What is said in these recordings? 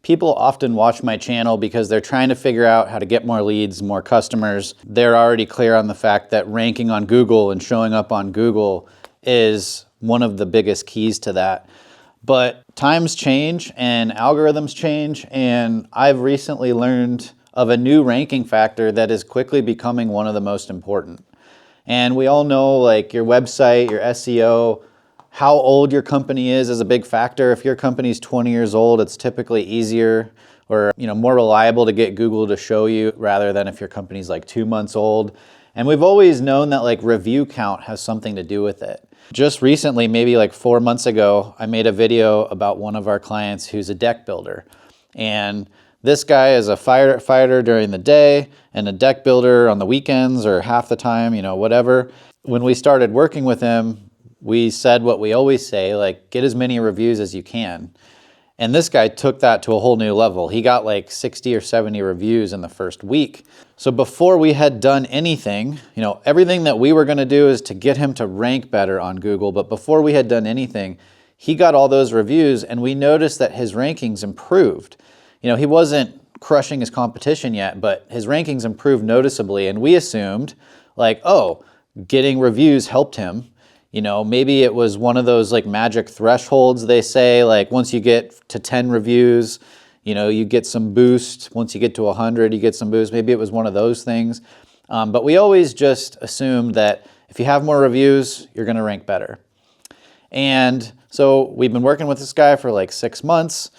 People often watch my channel because they're trying to figure out how to get more leads, more customers. They're already clear on the fact that ranking on Google and showing up on Google is one of the biggest keys to that. But times change and algorithms change, and I've recently learned of a new ranking factor that is quickly becoming one of the most important. And we all know, like, your website, your SEO, how old your company is a big factor. If your company's 20 years old, it's typically easier or more reliable to get Google to show you rather than if your company's like 2 months old. And we've always known that like review count has something to do with it. Just recently, maybe like 4 months ago, I made a video about one of our clients who's a deck builder. And this guy is a firefighter during the day and a deck builder on the weekends or half the time, whatever. When we started working with him, we said what we always say, like, get as many reviews as you can. And this guy took that to a whole new level. He got like 60 or 70 reviews in the first week. So before we had done anything, everything that we were going to do is to get him to rank better on Google. But before we had done anything, he got all those reviews and we noticed that his rankings improved. He wasn't crushing his competition yet, but his rankings improved noticeably. And we assumed like, oh, getting reviews helped him. Maybe it was one of those like magic thresholds they say, like once you get to 10 reviews, you get some boost. Once you get to 100, you get some boost. Maybe it was one of those things. But we always just assumed that if you have more reviews, you're going to rank better. And so we've been working with this guy for like 6 months.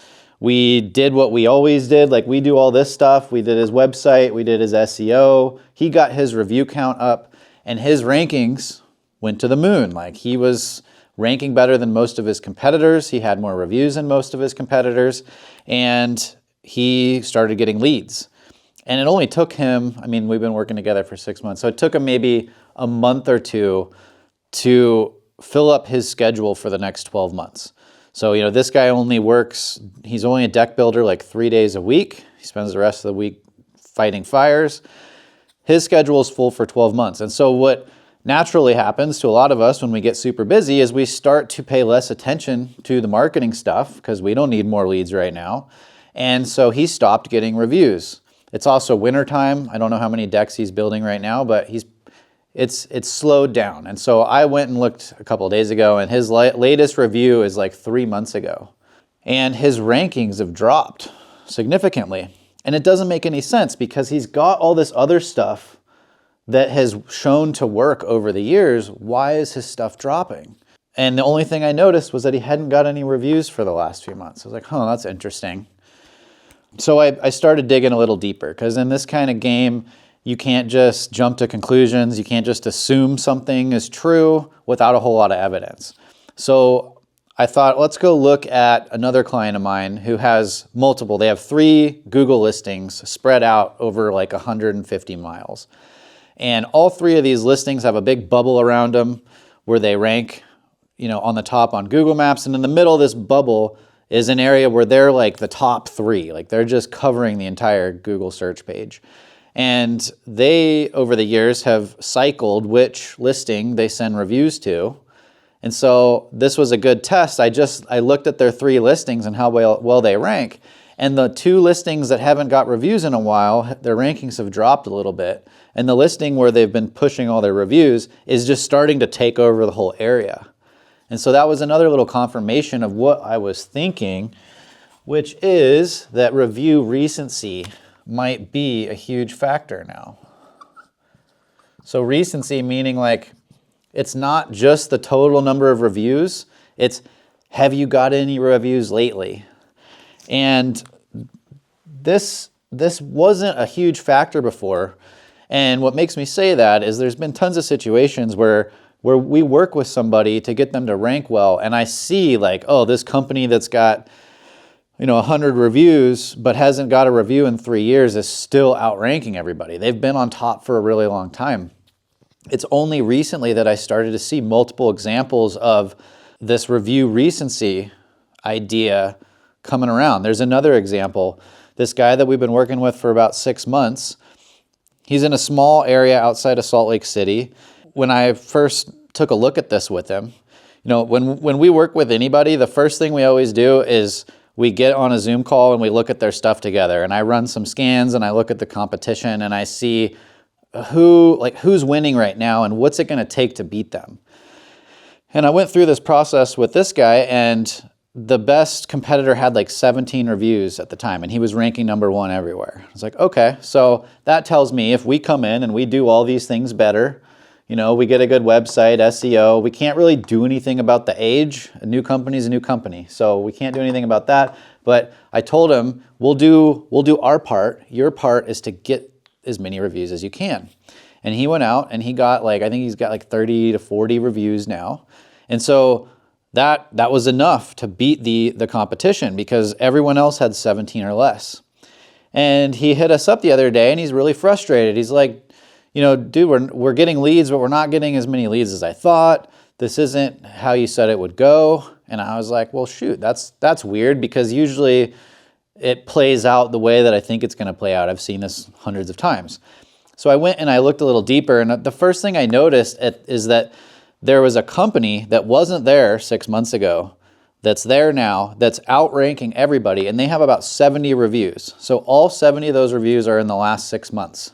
We did what we always did. Like we do all this stuff. We did his website. We did his SEO. He got his review count up and his rankings went to the moon. Like he was ranking better than most of his competitors. He had more reviews than most of his competitors, and he started getting leads. And it only took him, we've been working together for 6 months, so it took him maybe a month or two to fill up his schedule for the next 12 months. So, this guy he's only a deck builder like 3 days a week. He spends the rest of the week fighting fires. His schedule is full for 12 months. And so what naturally happens to a lot of us when we get super busy is we start to pay less attention to the marketing stuff because we don't need more leads right now. And so he stopped getting reviews. It's also wintertime. I don't know how many decks he's building right now, but it's slowed down. And so I went and looked a couple of days ago, and his latest review is like 3 months ago. And his rankings have dropped significantly. And it doesn't make any sense because he's got all this other stuff that has shown to work over the years. Why is his stuff dropping? And the only thing I noticed was that he hadn't got any reviews for the last few months. I was like, that's interesting. So I started digging a little deeper because in this kind of game, you can't just jump to conclusions. You can't just assume something is true without a whole lot of evidence. So I thought, let's go look at another client of mine who has multiple. They have 3 Google listings spread out over like 150 miles. And all 3 of these listings have a big bubble around them where they rank, on the top on Google Maps. And in the middle of this bubble is an area where they're like the top 3. Like they're just covering the entire Google search page. And they, over the years, have cycled which listing they send reviews to. And so this was a good test. I looked at their 3 listings and how well they rank. And the 2 listings that haven't got reviews in a while, their rankings have dropped a little bit. And the listing where they've been pushing all their reviews is just starting to take over the whole area. And so that was another little confirmation of what I was thinking, which is that review recency might be a huge factor now. So recency meaning like it's not just the total number of reviews, it's have you got any reviews lately? And this wasn't a huge factor before. And what makes me say that is there's been tons of situations where we work with somebody to get them to rank well. And I see like, oh, this company that's got 100 reviews but hasn't got a review in 3 years is still outranking everybody. They've been on top for a really long time. It's only recently that I started to see multiple examples of this review recency idea coming around. There's another example. This guy that we've been working with for about 6 months, he's in a small area outside of Salt Lake City. When I first took a look at this with him, when we work with anybody, the first thing we always do is we get on a Zoom call and we look at their stuff together, and I run some scans and I look at the competition and I see who's winning right now and what's it going to take to beat them. And I went through this process with this guy, and the best competitor had like 17 reviews at the time, and he was ranking #1 everywhere. I was like, okay, so that tells me if we come in and we do all these things better, you know, we get a good website, SEO, we can't really do anything about the age. A new company is a new company, so we can't do anything about that. But I told him, we'll do our part. Your part is to get as many reviews as you can. And he went out and he got I think he's got like 30 to 40 reviews now. And so that was enough to beat the competition, because everyone else had 17 or less. And he hit us up the other day and he's really frustrated. He's like, you know, dude, we're getting leads, but we're not getting as many leads as I thought. This isn't how you said it would go. And I was like, well, shoot, that's weird, because usually it plays out the way that I think it's going to play out. I've seen this hundreds of times. So I went and I looked a little deeper, and the first thing I noticed is that there was a company that wasn't there 6 months ago that's there now, that's outranking everybody, and they have about 70 reviews. So all 70 of those reviews are in the last 6 months.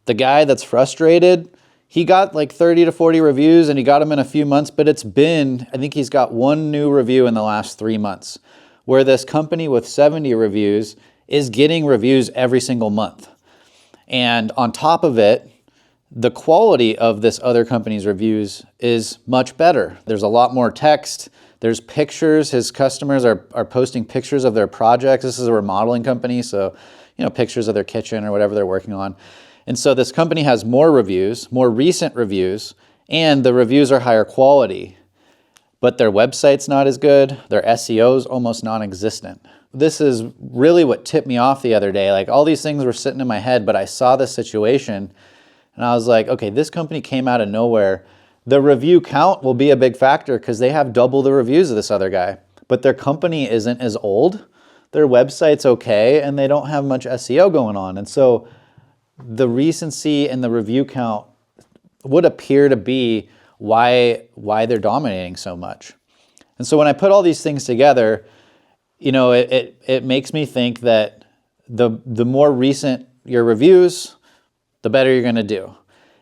The guy that's frustrated, he got like 30 to 40 reviews and he got them in a few months, but I think he's got 1 new review in the last 3 months, where this company with 70 reviews is getting reviews every single month. And on top of it, the quality of this other company's reviews is much better. There's a lot more text. There's pictures. His customers are posting pictures of their projects. This is a remodeling company, so, you know, pictures of their kitchen or whatever they're working on. And so this company has more reviews, more recent reviews, and the reviews are higher quality. But their website's not as good. Their SEO is almost non-existent. This is really what tipped me off the other day. Like, all these things were sitting in my head, but I saw this situation and I was like, okay, this company came out of nowhere. The review count will be a big factor because they have double the reviews of this other guy, but their company isn't as old. Their website's okay, and they don't have much SEO going on. And so the recency and the review count would appear to be why they're dominating so much. And so when I put all these things together, you know, it makes me think that the more recent your reviews, the better you're going to do.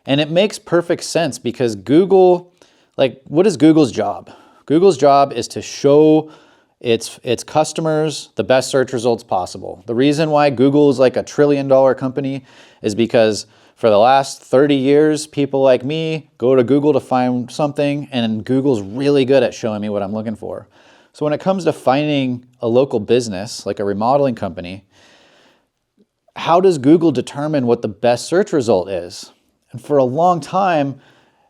And it makes perfect sense, because Google, like, what is Google's job? Google's job is to show its customers the best search results possible. The reason why Google is like $1 trillion company is because for the last 30 years, people like me go to Google to find something, and Google's really good at showing me what I'm looking for. So when it comes to finding a local business, like a remodeling company, how does Google determine what the best search result is? And for a long time,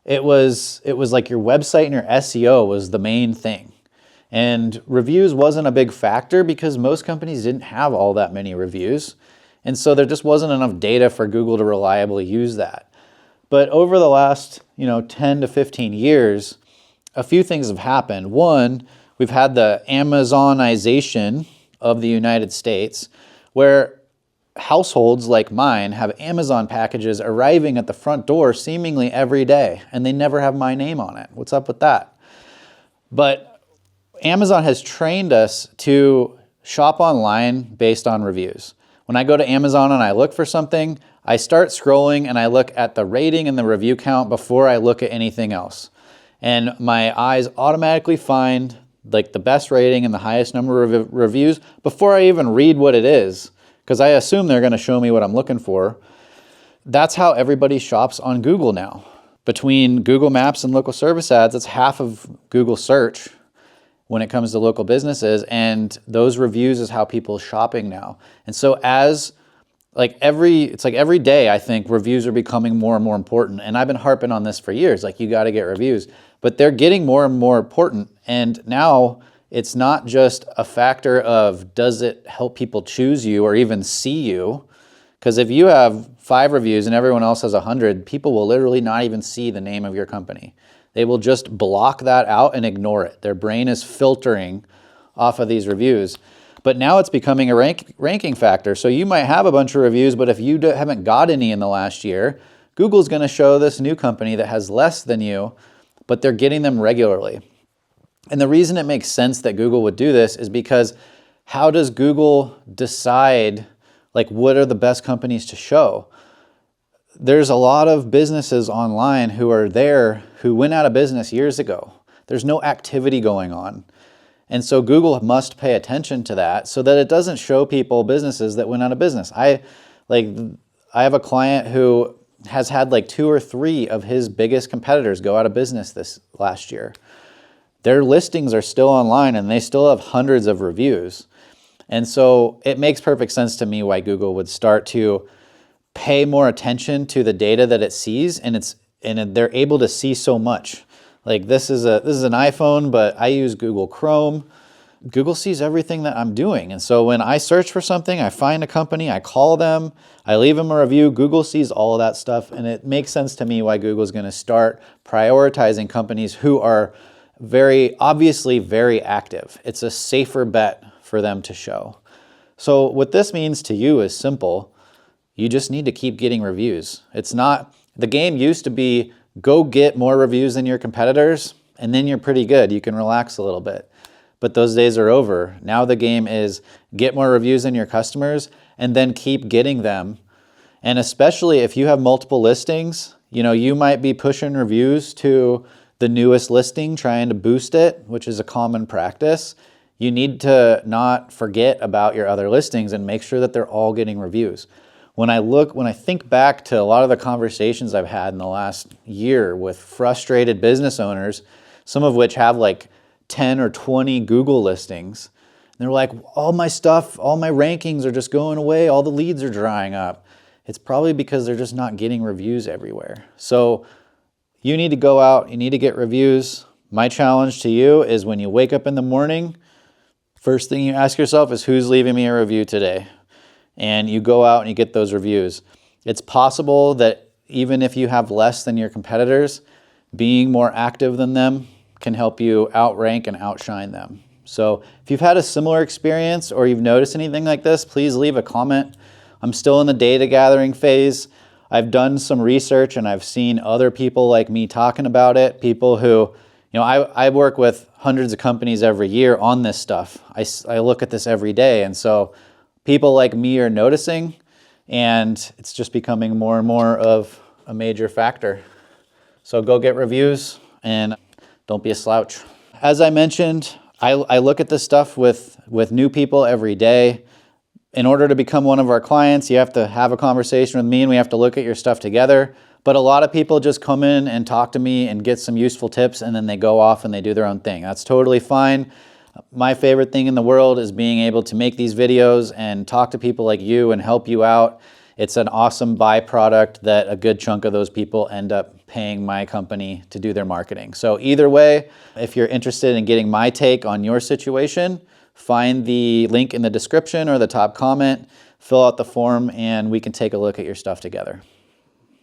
it was like your website and your SEO was the main thing. And reviews wasn't a big factor because most companies didn't have all that many reviews. And so there just wasn't enough data for Google to reliably use that. But over the last, 10 to 15 years, a few things have happened. One, we've had the Amazonization of the United States, where households like mine have Amazon packages arriving at the front door seemingly every day, and they never have my name on it. What's up with that? But Amazon has trained us to shop online based on reviews. When I go to Amazon and I look for something, I start scrolling and I look at the rating and the review count before I look at anything else. And my eyes automatically find like the best rating and the highest number of reviews before I even read what it is, because I assume they're going to show me what I'm looking for. That's how everybody shops on Google now. Between Google Maps and local service ads, it's half of Google search when it comes to local businesses, and those reviews is how people are shopping now. And so it's like every day, I think reviews are becoming more and more important. And I've been harping on this for years, like, you got to get reviews, but they're getting more and more important. And now it's not just a factor of, does it help people choose you or even see you? Because if you have 5 reviews and everyone else has 100, people will literally not even see the name of your company. They will just block that out and ignore it. Their brain is filtering off of these reviews. But now it's becoming a ranking factor. So you might have a bunch of reviews, but if you haven't got any in the last year, Google's going to show this new company that has less than you, but they're getting them regularly. And the reason it makes sense that Google would do this is because how does Google decide like what are the best companies to show? There's a lot of businesses online who are there who went out of business years ago. There's no activity going on. And so Google must pay attention to that so that it doesn't show people businesses that went out of business. I have a client who has had like 2 or 3 of his biggest competitors go out of business this last year. Their listings are still online and they still have hundreds of reviews. And so it makes perfect sense to me why Google would start to pay more attention to the data that it sees, and they're able to see so much. Like this is an iPhone, but I use Google Chrome. Google sees everything that I'm doing. And so when I search for something, I find a company, I call them, I leave them a review. Google sees all of that stuff. And it makes sense to me why Google's going to start prioritizing companies who are very obviously very active. It's a safer bet for them to show. So what this means to you is simple. You just need to keep getting reviews. It's not, the game used to be go get more reviews than your competitors and then you're pretty good. You can relax a little bit. But those days are over. Now the game is get more reviews than your customers and then keep getting them. And especially if you have multiple listings, you might be pushing reviews to the newest listing, trying to boost it, which is a common practice. You need to not forget about your other listings and make sure that they're all getting reviews. When I think back to a lot of the conversations I've had in the last year with frustrated business owners, some of which have like 10 or 20 Google listings, and they're like, all my stuff, all my rankings are just going away, all the leads are drying up. It's probably because they're just not getting reviews everywhere. So you need to go out, you need to get reviews. My challenge to you is when you wake up in the morning, first thing you ask yourself is who's leaving me a review today? And you go out and you get those reviews. It's possible that even if you have less than your competitors, being more active than them can help you outrank and outshine them. So if you've had a similar experience or you've noticed anything like this, please leave a comment. I'm still in the data gathering phase. I've done some research and I've seen other people like me talking about it. People who, I work with hundreds of companies every year on this stuff. I look at this every day. And so people like me are noticing, and it's just becoming more and more of a major factor. So go get reviews and don't be a slouch. As I mentioned, I look at this stuff with new people every day. In order to become one of our clients, you have to have a conversation with me and we have to look at your stuff together. But a lot of people just come in and talk to me and get some useful tips and then they go off and they do their own thing. That's totally fine. My favorite thing in the world is being able to make these videos and talk to people like you and help you out. It's an awesome byproduct that a good chunk of those people end up paying my company to do their marketing. So either way, if you're interested in getting my take on your situation, find the link in the description or the top comment, fill out the form, and we can take a look at your stuff together.